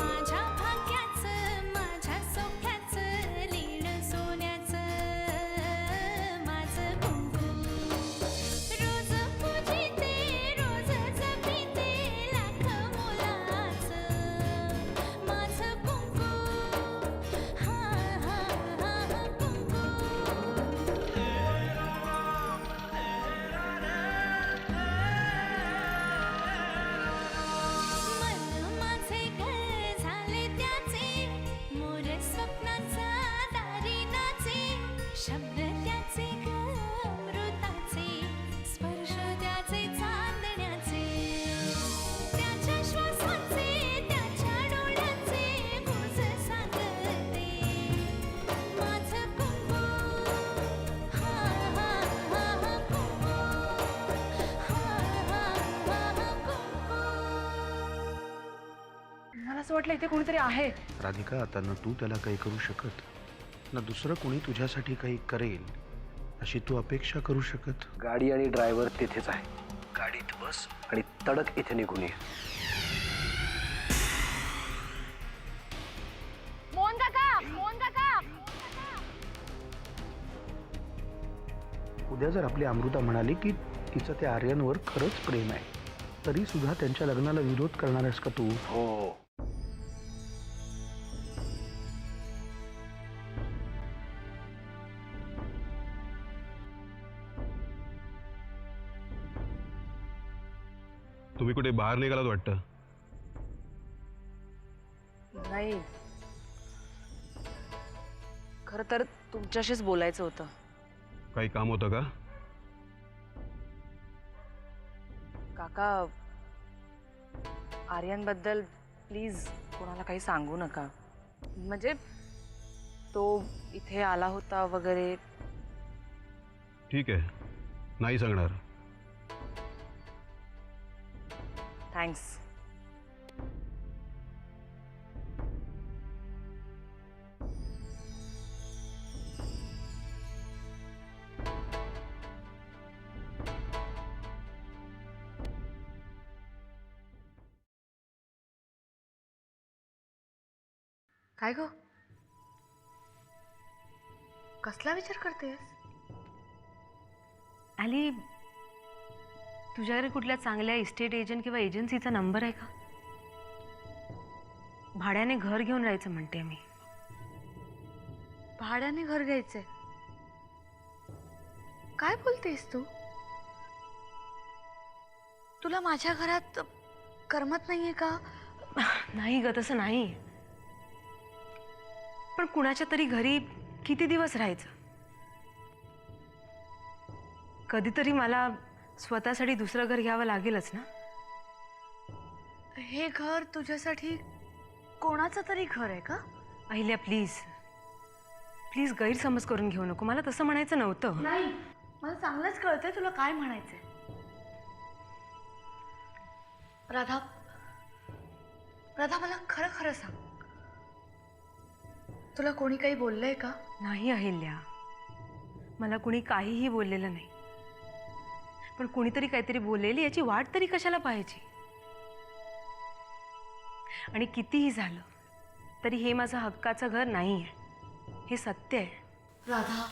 माझ्या भाग्याचं माझ्या सौख्याचं लीन सोन्याचं माझं कुंकू रोज पूजिते रोज जपिते लाख मोलाचं माझं कुंकू हा हा हा कुंकू मन माझे घर झाले त्याचे मोर स्वप्नांचा दारी नाचे शब्द त्याचे अमृताचे स्पर्श त्याचे चांदण्याचे त्याच्या श्वासाचे त्याच्या डोळ्याचे गुज सांगते माझं कुंकू हा हा हा कुंकू हा हा हा कुंकू मला असं वाटलं इथे कोणीतरी आहे. राधिका, आता न तू त्याला काही करू शकत ना दुसरं कोणी तुझ्यासाठी काही करेल अशी तू अपेक्षा करू शकत. गाडी आणि ड्रायव्हर तिथेच आहे. गाडीत बस आणि तडक इथे निघून ये. मोहन काका, मोहन काका. उद्या जर आपली अमृता म्हणाली की तिचं त्या आर्यनवर खरंच प्रेम आहे तरी सुद्धा त्यांच्या लग्नाला विरोध करणार आहेस का तू? हो, तुम्ही कुठे बाहेर निघालात वाटतं. नाही, खरं तर तुमच्याशीच बोलायचं होतं. काही काम होतं का? काका, आर्यन बद्दल प्लीज कोणाला काही सांगू नका. म्हणजे तो इथे आला होता वगैरे. ठीक आहे, नाही सांगणार. थँक्स. काय गो, कसला विचार करतेस? आली, तुझ्याकडे कुठल्या चांगल्या इस्टेट एजंट किंवा एजन्सीचा नंबर आहे का? भाड्याने घर घेऊन राहायचं म्हणते मी. भाड्याने घर घ्यायचंय? काय बोलतेस तू? तुला माझ्या घरात करमत नाहीये का? नाही ग, तसं नाही. पण कुणाच्या तरी घरी किती दिवस राहायचं? कधीतरी मला स्वतःसाठी दुसरं घर घ्यावं लागेलच ना. हे घर तुझ्यासाठी कोणाचं तरी घर आहे का? अहिल्या, प्लीज प्लीज गैरसमज करून घेऊ नको. मला तसं म्हणायचं नव्हतं. नाही, मला चांगलंच कळतंय तुला काय म्हणायचंय. राधा, राधा, मला खरं खरं सांग, तुला कोणी काही बोललंय का? नाही अहिल्या, मला कुणी काहीही बोललेलं नाही. पण कुणीतरी काहीतरी बोललेली याची वाट तरी कशाला पाहायची? आणि कितीही झालं तरी हे माझं हक्काचं घर नाही आहे, हे सत्य आहे. राधा,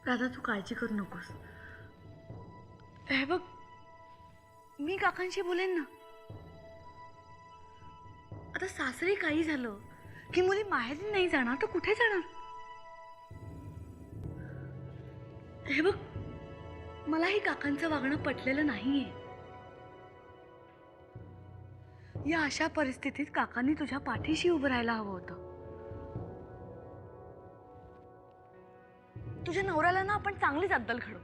राधा, तू काळजी करू नकोस. हे बघ, मी काकांशी बोलेन ना. आता सासरी काही झालं की मुली माहेरी नाही जाणार तर कुठे जाणार? हे बघ, मलाही काकांचं वागणं पटलेलं नाहीये. या अशा परिस्थितीत काकांनी तुझ्या पाठीशी उभं राहायला हवं होतं. तुझ्या नवऱ्याला ना आपण चांगलीच अद्दल घडू.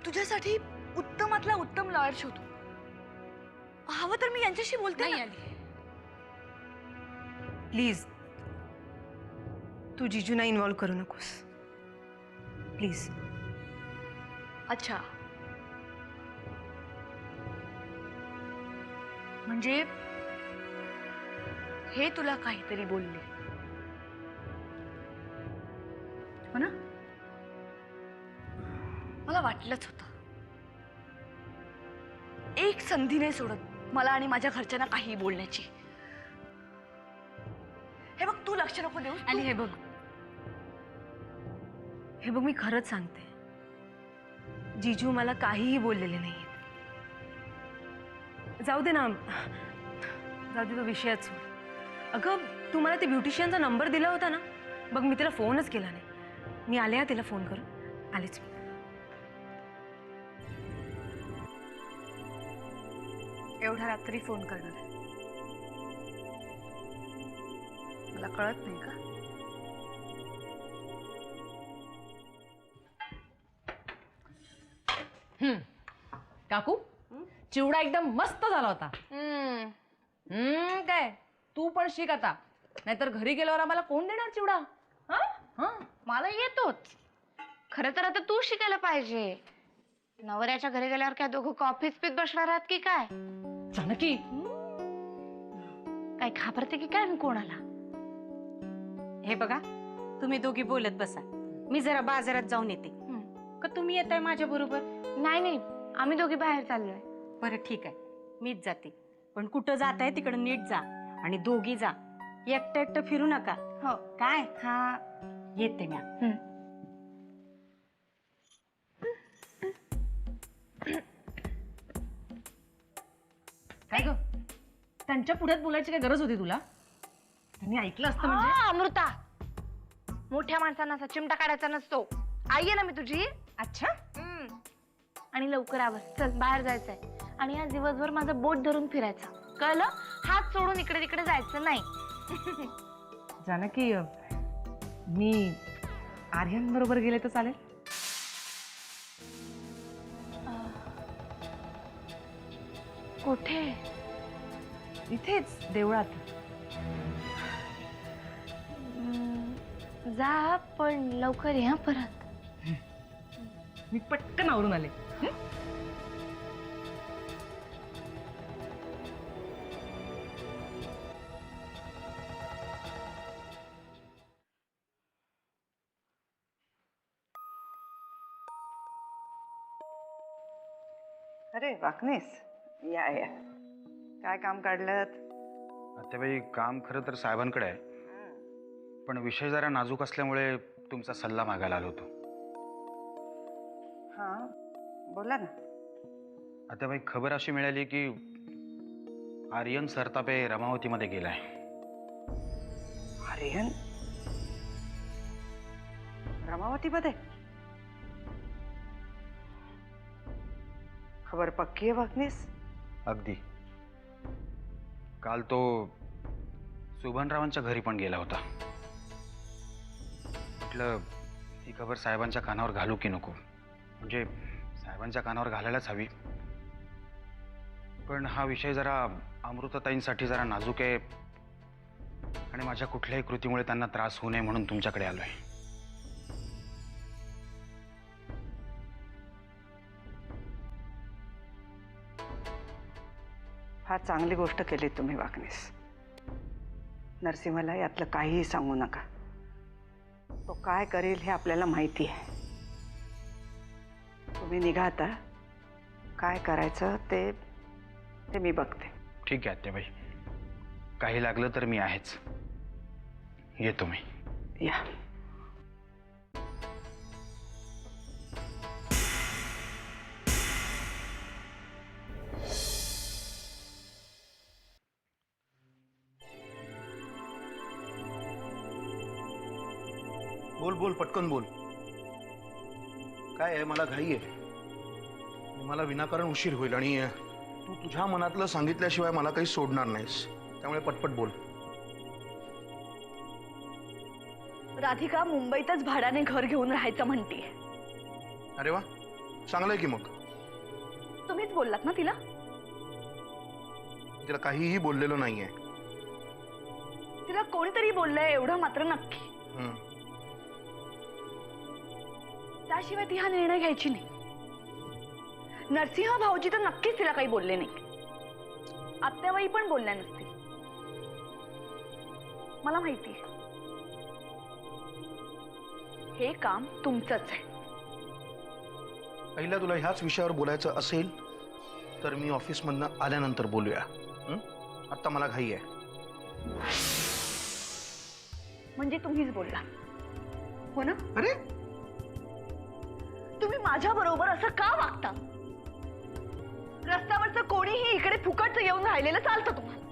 तुझ्यासाठी उत्तमातला उत्तम लॉयर शोधू. हवं तर मी यांच्याशी बोलते. नाही आली, प्लीज तू जिजूना इन्व्हॉल्व करू नकोस, प्लीज. अच्छा, म्हणजे हे तुला काहीतरी बोलले हो ना? मला वाटलंच होतं. एक संधी नाही सोडत मला आणि माझ्या घरच्यांना काही बोलण्याची. हे बघ, तू लक्ष नको देऊ. आणि हे बघ मी खरंच सांगते, जीजू मला काहीही बोललेले नाहीयेत. जाऊ दे ना, जाऊ दे, तो विषयच सोड. अगं तू मला ते ब्युटिशियनचा नंबर दिला होता ना, बघ मी तिला फोनच केला नाही. मी आले तिला फोन करून, आलेच मी. एवढ्या रात्री फोन करणार आहे? मला कळत नाही का? काकू चिवडा एकदम मस्त झाला होता. काय तू पण शिक आता, नाहीतर घरी गेल्यावर आम्हाला कोण देणार चिवडा? मला येतोच. खरं तर आता तू शिकायला पाहिजे. नवऱ्याच्या घरी गेल्यावर काय दोघं कॉफीच पीत बसणार आहात की काय? जानकी काय घाबरते की काय मी कोणाला? हे बघा, तुम्ही दोघी बोलत बसा, मी जरा बाजारात जाऊन येते. का तुम्ही येताय माझ्या बरोबर? नाही नाही, आम्ही दोघी बाहेर चाललोय. बरं ठीक आहे, मीच जाते. पण कुठं जाताय तिकडं नीट जा आणि दोघी जा, एकटं एकटं फिरू नका. हो. काय? हा, येते मी. काय ग, त्यांच्या पुढ्यात बोलायची काय गरज होती तुला? त्यांनी ऐकलं असतं म्हणजे. अमृता, मोठ्या माणसांना असा चिमटा काढायचा नसतो. आई आहे ना मी तुझी. अच्छा, आणि लवकर आवर, चल बाहेर जायचंय. आणि आज दिवसभर माझं बोट धरून फिरायचं, कळलं? हात सोडून इकडे तिकडे जायचं नाही. जानकी मी आर्यन बरोबर गेले तर चालेल? कुठे? इथेच देवळात. जा, पण लवकर या परत. मी पटकन आवरून आले. अरे वाकनीस, या या. काय काम काढलं? आत्याबाई, काम खरं तर साहेबांकडे आहे, पण विषय जरा नाजूक असल्यामुळे तुमचा सल्ला मागायला आलो होतो. हां, बोला ना. आत्याबाई, खबर अशी मिळाली की आर्यन सरतापे रमावतीमध्ये गेलाय. आर्यन रमावतीमध्ये? खबर पक्की आहे वाकनीस? अगदी. काल तो सुभनरावांच्या घरी पण गेला होता. म्हटलं ही खबर साहेबांच्या कानावर घालू की नको, म्हणजे साहेबांच्या कानावर घालायलाच हवी. पण हा विषय जरा अमृताताईंसाठी जरा नाजूक आहे आणि माझ्या कुठल्याही कृतीमुळे त्यांना त्रास होऊ नये म्हणून तुमच्याकडे आलोय. फार चांगली गोष्ट केली तुम्ही वाकनीस. नरसिंहाला यातलं काहीही सांगू नका. तो काय करेल हे आपल्याला माहिती आहे. तुम्ही निघा आता. काय करायचं ते मी बघते. ठीक आहे आत्याबाई, काही लागलं तर मी आहेच. येतो मी. या. बोल बोल, पटकन बोल. काय आहे? मला घाई आहे. मला विनाकारण उशीर होईल आणि तू तुझ्या मनातलं सांगितल्याशिवाय मला काही सोडणार नाहीस, त्यामुळे पटपट बोल. राधिका मुंबईतच भाड्याने घर घेऊन राहायचं म्हणते. अरे वा, चांगलंय की. मग तुम्हीच बोललात ना तिला? तिला काहीही बोललेलो नाहीये. तिला कोणीतरी बोललंय एवढं मात्र नक्की. त्याशिवाय ती हा निर्णय घ्यायची नाही. नरसिंह भाऊजी तर नक्कीच तिला काही बोलले नाही. आत्याबाई पण बोलल्या नसतील. मला माहिती आहे हे काम तुमचंच आहे. पहिला तुला ह्याच विषयावर बोलायचं असेल तर मी ऑफिसमधनं आल्यानंतर बोलूया. आत्ता मला घाई आहे. म्हणजे तुम्हीच बोलला हो ना? अरे तुम्ही माझ्या बरोबर असं का वागता? रस्त्यावरचं कोणीही इकडे फुकटचं येऊन राहिलेलं चालतं तुम्हाला.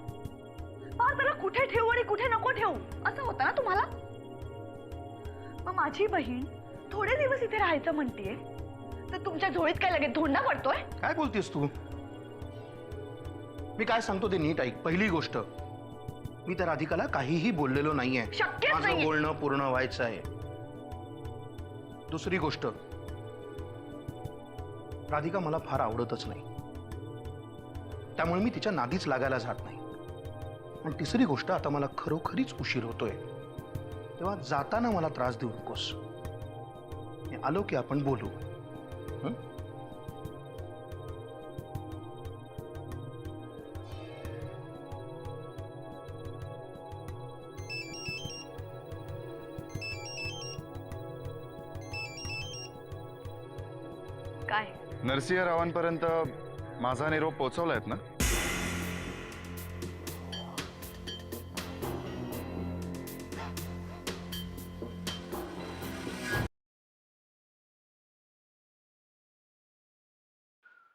फार त्याला कुठे ठेवू आणि कुठे नको ठेवू असं होतं ना तुम्हाला. मग माझी बहीण थोडे दिवस इथे राहायचं म्हणतेय तर तुमच्या झोळीत काय लगेच धोंडा पडतोय? काय बोलतेस तू? मी काय सांगतो ते नीट ऐक. पहिली गोष्ट, मी त्या राधिकाला काहीही बोललेलो नाहीये. शक्यच माझं नाहीये. बोलणं पूर्ण व्हायचं आहे. दुसरी गोष्ट, राधिका मला फार आवडतच नाही, त्यामुळे मी तिच्या नादीच लागायला जात नाही. आणि तिसरी गोष्ट, आता मला खरोखरीच उशीर होतोय, तेव्हा जाताना मला त्रास देऊ नकोस. मी आलो की आपण बोलू. हं? काय नरसिंहरावांपर्यंत माझा निरोप पोहोचवलायत ना?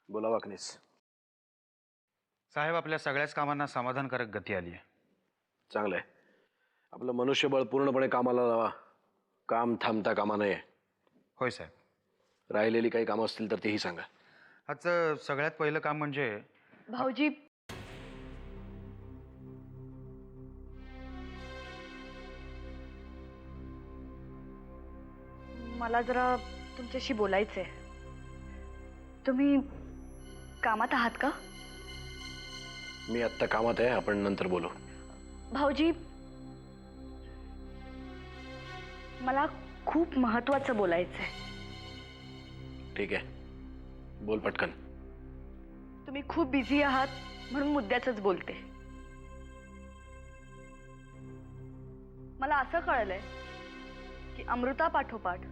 बोला वाकनीस. साहेब, आपल्या सगळ्याच कामांना समाधानकारक गती आली आहे. चांगलं आहे. आपलं मनुष्यबळ पूर्णपणे कामाला लावा. काम थांबता कामा नये. होय साहेब. राहिलेली काही कामं असतील तर तेही सांगा. आजचं सगळ्यात पहिलं काम म्हणजे भाऊजी, मला जरा तुमच्याशी बोलायचंय. तुम्ही कामात आहात का? मी आत्ता कामात आहे, आपण नंतर बोलू. भाऊजी, मला खूप महत्वाचं बोलायचंय. ठीक आहे, बोल पटकन. तुम्ही खूप बिझी आहात म्हणून मुद्द्याचंच बोलते. मला असं कळलंय की अमृता पाठोपाठ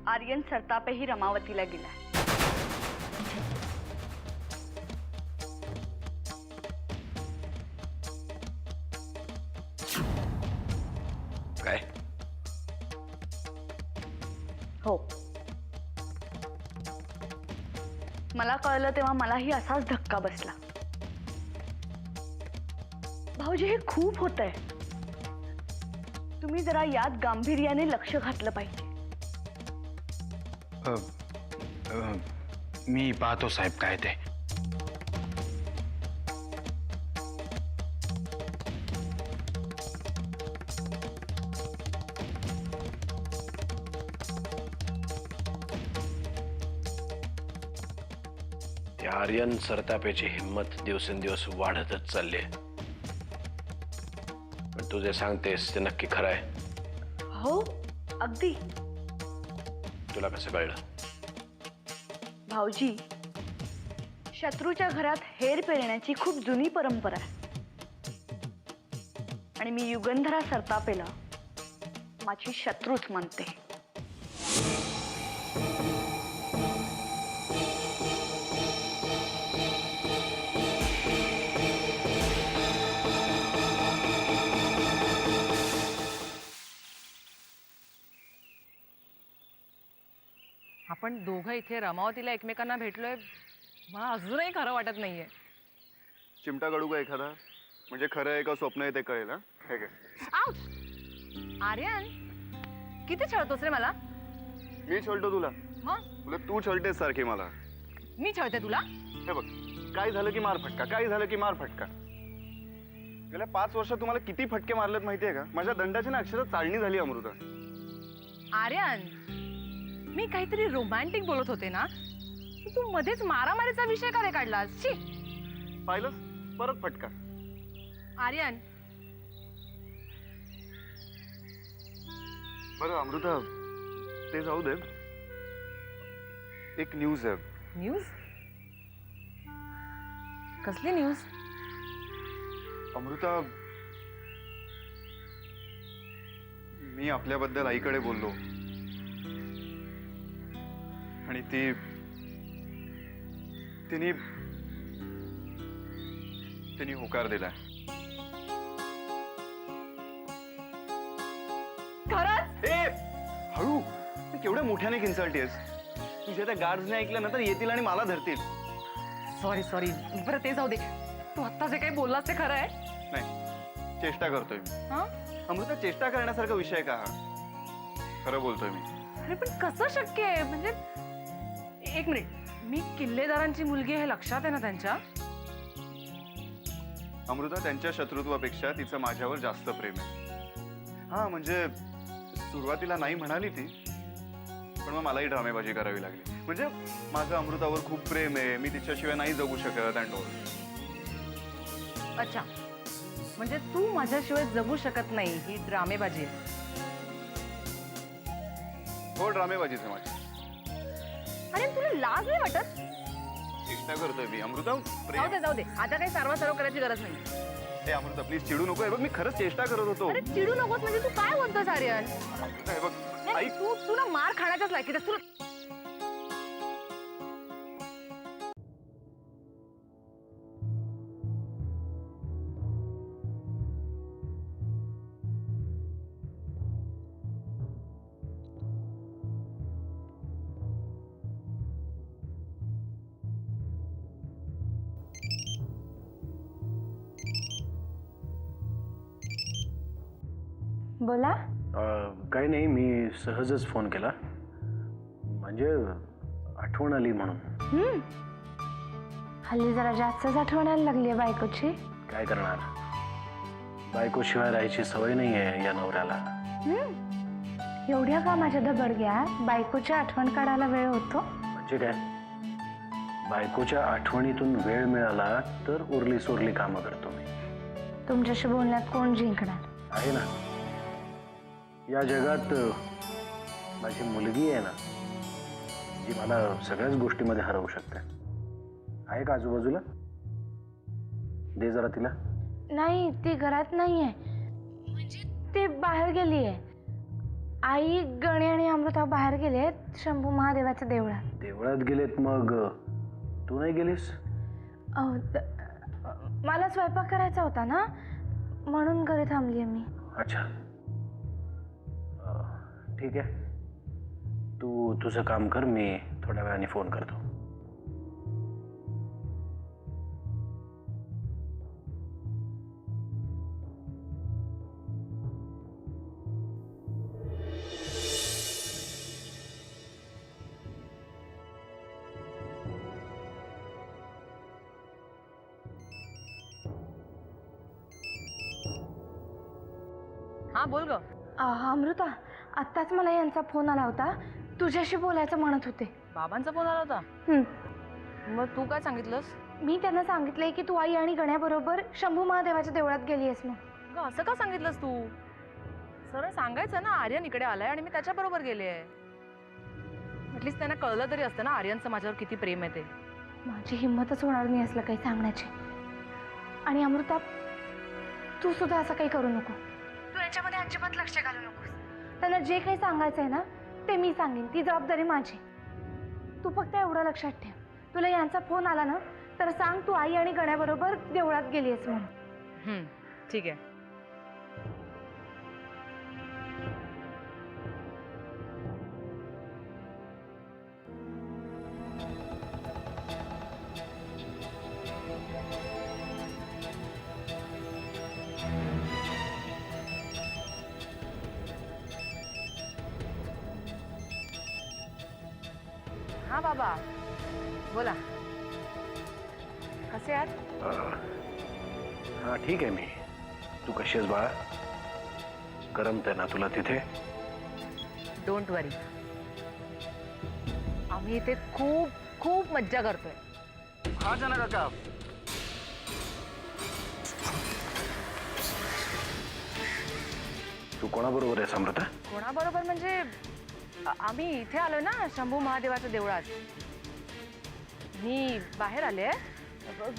आर्यन सरतापेही रमावतीला गेलाय. काय? हो. मला कळलं तेव्हा मलाही असाच धक्का बसला. भाऊजी, हे खूप होतंय. तुम्ही जरा यात गांभीर्याने लक्ष घातलं पाहिजे. मी पाहतो साहेब काय ते. त्या आर्यन सरतापेची हिंमत दिवसेंदिवस वाढतच चालली आहे. पण तू जे सांगतेस ते नक्की खरं आहे? हो, अगदी. तुला कसं कळलं? भाऊजी, शत्रूच्या घरात हेर पेरण्याची खूप जुनी परंपरा आहे. आणि मी युगंधरा सरतापेला माझी शत्रूच मानते. आपण दोघं इथे रमावतीला एकमेकांना भेटलोय, मला अजूनही खरं वाटत नाहीये. चिमटा काढू का एखादा? म्हणजे खरं आहे का स्वप्न आहे ते कळेल. हे काय? आर्यन, किती छळतोस रे मला? मी छळतो तुला? मग तुला तू छळतेस सारखी मला. मी छळते तुला? हे बघ, काय झालं की मार फटका, काय झालं की मार फटका. गेल्या 5 वर्षात तुम्हाला किती फटके मारलेत माहितीये का? माझ्या दंडाची ना अक्षरशः चाळणी झाली अमृता. आर्यन, मी काहीतरी रोमॅन्टिक बोलत होते ना, तू मध्येच मारामारीचा विषय का रे काढलास? शी. पाहिलंस, परत फटका. आर्यन, बरं अमृता, ते जाऊ दे. एक न्यूज आहे. न्यूज? कसली न्यूज? अमृता, मी आपल्याबद्दल आईकडे बोललो आणि तिने त्यांनी होकार दिलाय. खरंच? ए हळू, तू केवढ्या मोठ्याने किंचाळतेस. तुझ्या त्या गार्ड्सने ऐकलं ना तर येतील आणि मला धरतील. सॉरी बरं ते जाऊ दे. तू आत्ता जे काही बोललास ते खरं आहे? नाही, चेष्टा करतोय मी. हा? अमृता, चेष्टा करण्यासारखा विषय का हा? खरं बोलतोय मी. अरे पण कसं शक्य आहे? म्हणजे एक मिनिट, मी किल्लेदारांची मुलगी हे लक्षात आहे ना त्यांच्या? अमृता, त्यांच्या शत्रुत्वापेक्षा तिचं माझ्यावर जास्त प्रेम आहे. हा म्हणजे सुरुवातीला नाही म्हणाली ती, पण मग मलाही ड्रामेबाजी करावी लागली. म्हणजे माझं अमृतावर खूप प्रेम आहे, मी तिच्याशिवाय नाही जगू शकत. And all. अच्छा, म्हणजे तू माझ्याशिवाय जगू शकत नाही ही ड्रामेबाजी आहे. हो, ड्रामेबाजीच आहे माझी. अरे तुला लाज नाही वाटत? चेष्टा करतोय मी. अमृता, प्रेम. जाऊ दे आता काही सारवा करायची गरज नाही. हे अमृता, प्लीज चिडू नको. हे बघ, मी खरंच चेष्टा करत होतो. अरे चिडू नकोस म्हणजे तू काय बोलतोस आर्यन? अमृता, हे बघ, नाही, ऐक. तू ना मार खाण्याच्याच लायकीत आहेस. तुला बोला. काही नाही, मी सहजच फोन केला. म्हणजे आठवण आली म्हणून. हल्ली जरा जास्तच आठवण यायला लागली बायकोची. काय करणार, बायकोशिवाय राहायची सवय नाही आहे या नवऱ्याला. एवढ्या कामाच्या दबडग्यात बायकोची आठवण काढायला वेळ होतो? म्हणजे काय, बायकोच्या आठवणीतून वेळ मिळाला तर उरली सोरली कामं करतो मी. तुमच्याशी बोलण्यात कोण जिंकणार? आहे ना, या जगात माझी मुलगी आहे ना, जी मला सगळ्याच गोष्टीमध्ये हरवू शकते. आहे का आजूबाजूला? दे जरा तिला. नाही, ती घरात नाहीये. म्हणजे ती बाहेर गेली आहे. आई, गणे आणि अमृता बाहेर गेलेत शंभू महादेवाच्या देवळात. देवळात गेलेत? मग तू नाही गेलीस? मला स्वयंपाक करायचा होता ना, म्हणून घरी थांबलीये मी. अच्छा, ठीक आहे. तू तुझं काम कर, मी थोड्या वेळाने फोन करतो. हा बोल ग. अमृता, आत्ताच मला यांचा फोन आला होता. तुझ्याशी बोलायचं म्हणत होते. बाबांचा फोन आला होता? मग तू काय सांगितलंस? मी त्यांना सांगितलंय की तू आई आणि गण्याबरोबर शंभू महादेवाच्या देवळात गेली आहेस मग. ग असं का सांगितलंस तू? सरळ सांगायचं ना, आर्यन इकडे आलाय आणि मी त्याच्याबरोबर गेले आहे. ॲटलिस्ट त्यांना कळलं तरी असतं ना आर्यनचं माझ्यावर किती प्रेम आहे ते. माझी हिंमतच होणार नाही असलं काही सांगण्याची. आणि अमृता, तू सुद्धा असं काही करू नको. तू याच्यामध्ये अजिबात लक्ष घालू नकोस. त्यांना जे काही सांगायचंय ना ते मी सांगेन, ती जबाबदारी माझी. तू फक्त एवढं लक्षात ठेव, तुला यांचा फोन आला ना तर सांग तू आई आणि गण्याबरोबर देवळात गेली आहेस म्हणून. ठीक आहे. हा बाबा बोला, कसे आहात? हा ठीक आहे मी. तू कशी आहेस बाळा? करमतंय ना तुला तिथे? डोंट वरी, आम्ही इथे खूप खूप मज्जा करतोय. हा जना काका, तू कोणाबरोबर आहेस अमृता? कोणाबरोबर म्हणजे आम्ही इथे आलो ना शंभू महादेवाच्या देवळात. मी बाहेर आले,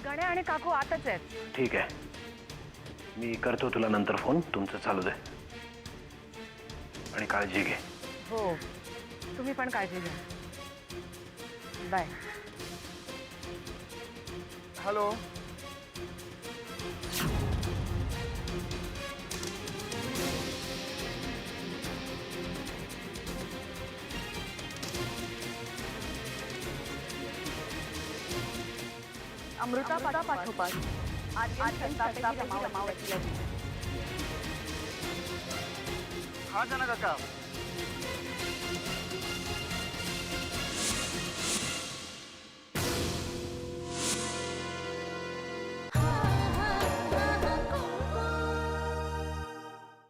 गण्या आणि काकू आतच आहेत. ठीक आहे, मी करतो तुला नंतर फोन. तुमचं चालू दे आणि काळजी घे. हो, तुम्ही पण काळजी घ्या. बाय. हॅलो. अमृता पाठोपाठ आर्यन संतापेही रमावतीला दिली. हा जाना काका